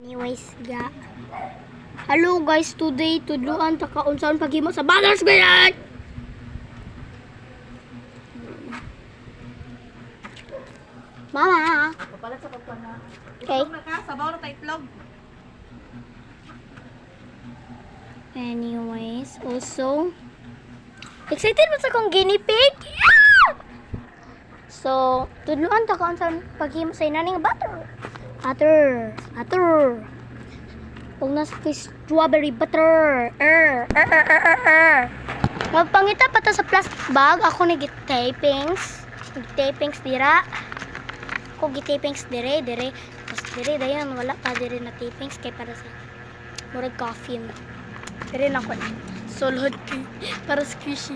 Anyways, hello guys, today tudluan ta kaunsaon paghimo sa Mother's Day. Mama. Papalat sa pagpana. Okay. Itlog na ka, sabaw na tayo itlog. Anyways, also excited ba sa kong guinea pig? Yeah! So, tudluan ta kaunsaon paghimo sa inaning butter. Butter. Huwag nasa kay strawberry butter. Magpangita pa ta sa plastic bag. Ako nag-tapings. Nag-tapings dira. Ako gitapings dire. Tapos dire, dayan. Wala pa dire na tapings. Kaya para sa murag coffee mo. Dire na ko. Solid. Para squishy.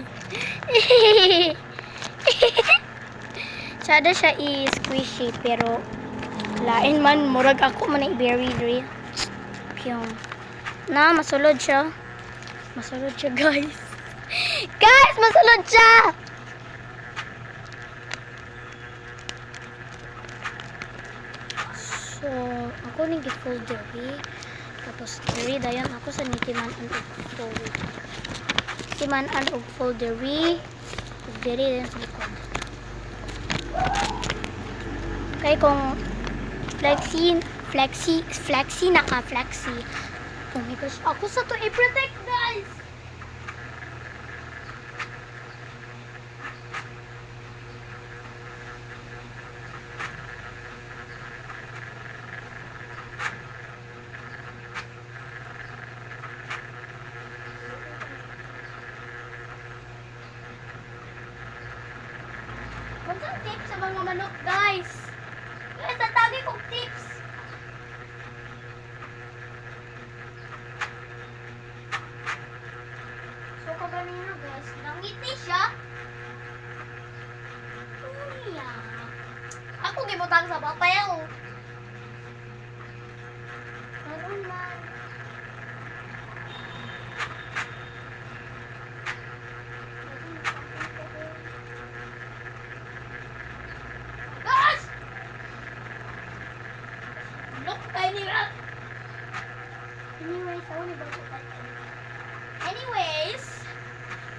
Sada siya i-squishy. Pero lain man. Murag ako man i-berry dire. Yung na masulod siya guys. Masulod siya. So ako ning gi-fold diri, tapos diri dayon ako sa nitiman-an og fold diri dayon sa likod. Kay kung flexi na ka, flexi. Oh my gosh, ako sa to i-protect, guys! Magsang tips sa mga manok, guys! Guys, natagi kong tips! So, kaganina guys, nangiti siya. Uya. Ako gibutang sa papayaw. Meron man. Gosh! Look, tiny rat. Anyways, I want to go to Anyways,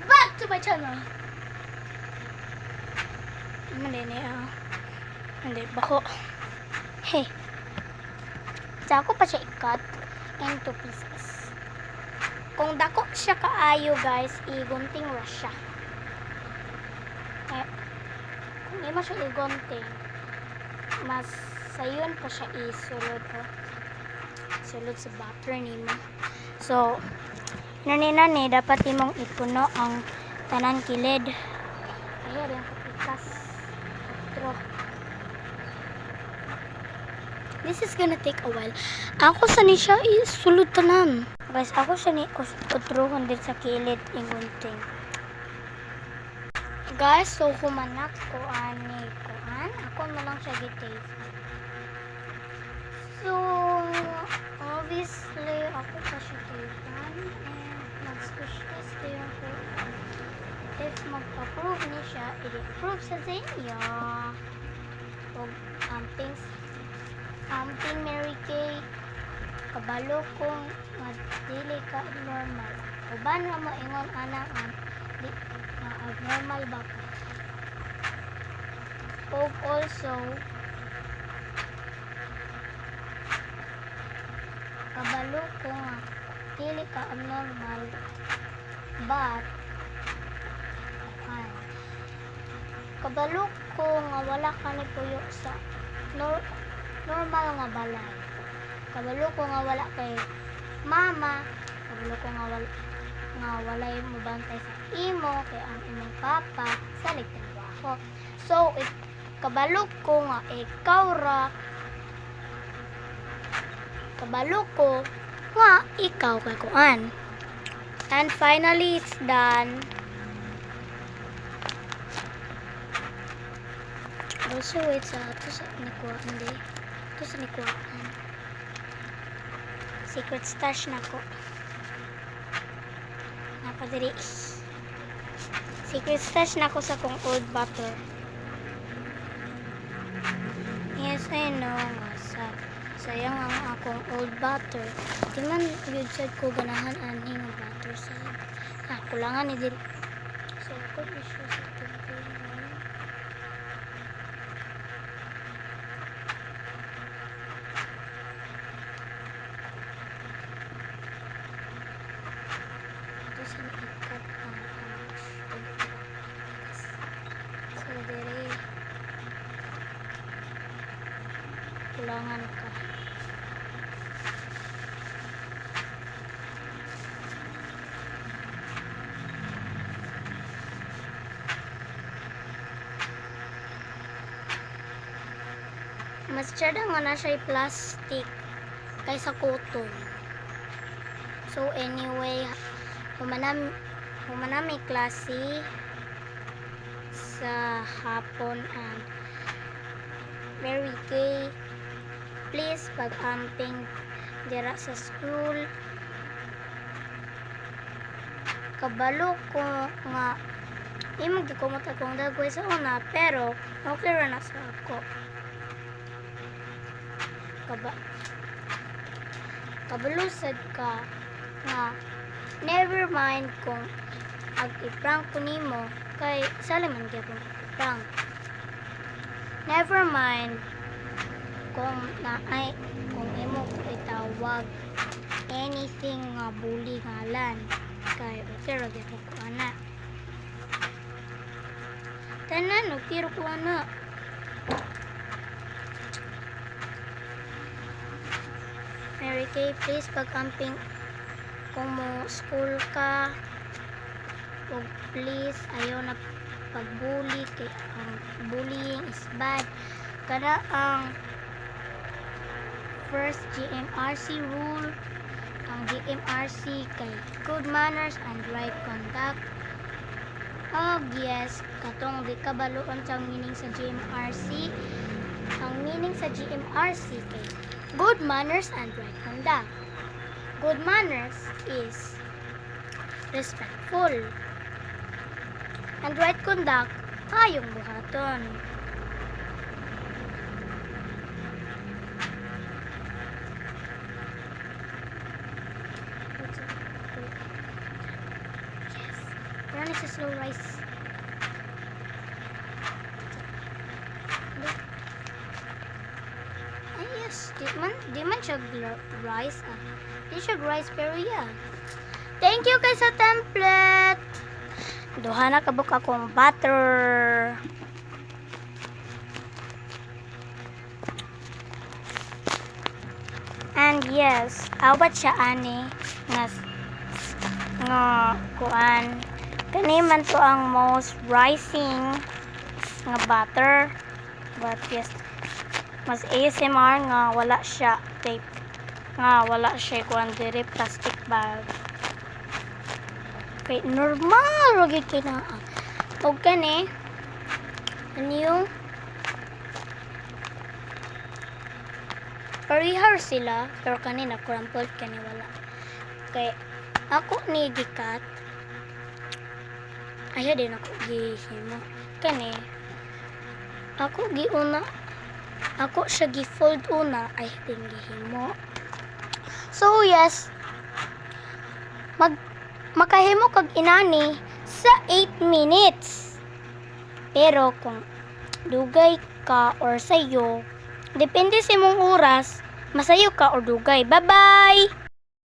back to my channel. Hindi, bako. Hey. Sa ako pa siya i-cut into pieces. Kung dako siya kaayo, guys, igunting ra siya. Eh, kung di mo siya igunting, mas sayon pa siya isulod. Sulod sa butter nimo. So, nani dapat imong ipuno ang tanan kilid. Ayan yung kapikas. This is gonna take a while. Ako sa ni siya isulod tanan. Guys, ako siya ni utrohon din sa kilid ingunting. Guys, so humanak ko ani kuan. Ako mo lang siya gitape. So, obviously, ako pa siya tapan. Mag-squish test yung ko. If mag-approve niya siya, i-approve sa inyo. Huwag amping Mary Kay, kabalo kong madili ka normal. Uban nga mo ingon anang abnormal ba ka. Huwag also, kabalo ko nga dili ka abnormal but kabalo ko nga wala ka ni puyo sa normal nga balay. Kabalo ko nga wala kay mama. Kabalo ko nga walay mo bantay sa imo kay ang imong papa sa trabaho. So kabalo ko nga ikaw ra. Kabalo ko nga ikaw kay kuan. And finally, it's done. Also, wait sa ito sa nikuhaan di. Ito sa nikuhaan. Secret stash na ko. Napadiri. Secret stash na ko sa kong old butter. Yes, I know. Sayang ang ako kong old butter. Di man yun sad ko ganahan ani nga butter sad. Kulangan ni din. So, ko siya sa tubig. Ito sa ikat ang so, dere kulangan ka. Mas tsada nga na siya plastic kaysa cotton. So anyway, humanami klase sa hapon and Mary Kay, please pag-amping dira sa school. Kabalo ko nga imo gikumot akong dagway sa una pero okay ra na sa ako. Kabalusad ka nga never mind kung ag-i-prank ko nimo kay saliman gyud kung prank. Never mind kung kung imo ko itawag anything nga bully ngalan kay okay ra gyud ko ana. Tanan okay ra ko ana. Mary Kay, please pag-amping kung mo school ka o please ayaw na pag-bully kay ang bullying is bad. Kada ang first GMRC rule, ang GMRC kay good manners and right conduct. Yes, katong di kabaluon sa meaning sa GMRC. Ang meaning sa GMRC kay good manners and right conduct. Good manners is respectful. And right conduct, hayong buhaton. Yes. Run is a slow rise. Yes, di man siya rice. Di siya rice pero yeah. Thank you kay sa template. Duha na kabuk akong butter. And yes, awat siya ani nga kuan. Kani man to ang most rising nga butter. But yes, mas ASMR nga wala siya tape nga wala siya kuan diri plastic bag kay normal rugid kay na og kani ano parihar sila pero kani na crumpled kani wala kay ako ni gikat ayaw din ako gihimo kani ako giuna ako siya gi-fold una ay gihimo. So yes, makahimo kag inani sa 8 minutes. Pero kung dugay ka or sayo, depende sa imong oras, masayo ka or dugay. Bye-bye!